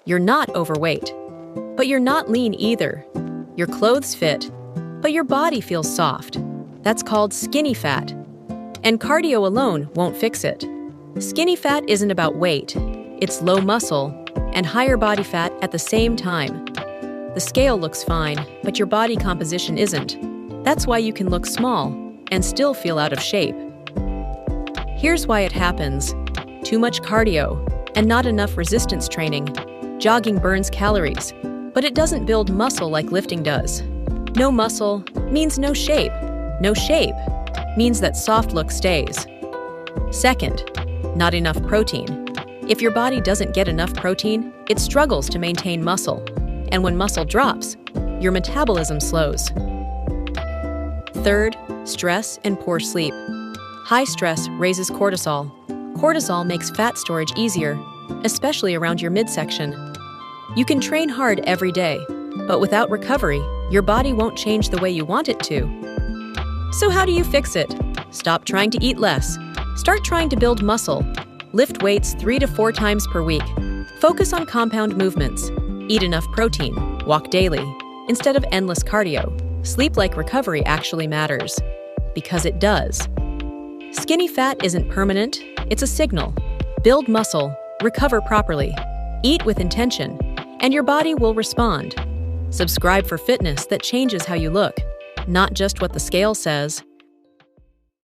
You're not overweight, but you're not lean either. Your clothes fit, but your body feels soft. That's called skinny fat. And cardio alone won't fix it. Skinny fat isn't about weight. It's low muscle and higher body fat at the same time. The scale looks fine, but your body composition isn't. That's why you can look small and still feel out of shape. Here's why it happens. Too much cardio and not enough resistance training. Jogging burns calories, but it doesn't build muscle like lifting does. No muscle means no shape. No shape means that soft look stays. Second, not enough protein. If your body doesn't get enough protein, it struggles to maintain muscle. And when muscle drops, your metabolism slows. Third, stress and poor sleep. High stress raises cortisol. Cortisol makes fat storage easier, especially around your midsection. You can train hard every day, but without recovery, your body won't change the way you want it to. So how do you fix it? Stop trying to eat less. Start trying to build muscle. Lift weights 3 to 4 times per week. Focus on compound movements. Eat enough protein. Walk daily. Instead of endless cardio, sleep like recovery actually matters. Because it does. Skinny fat isn't permanent, it's a signal. Build muscle, recover properly, eat with intention, and your body will respond. Subscribe for fitness that changes how you look, not just what the scale says.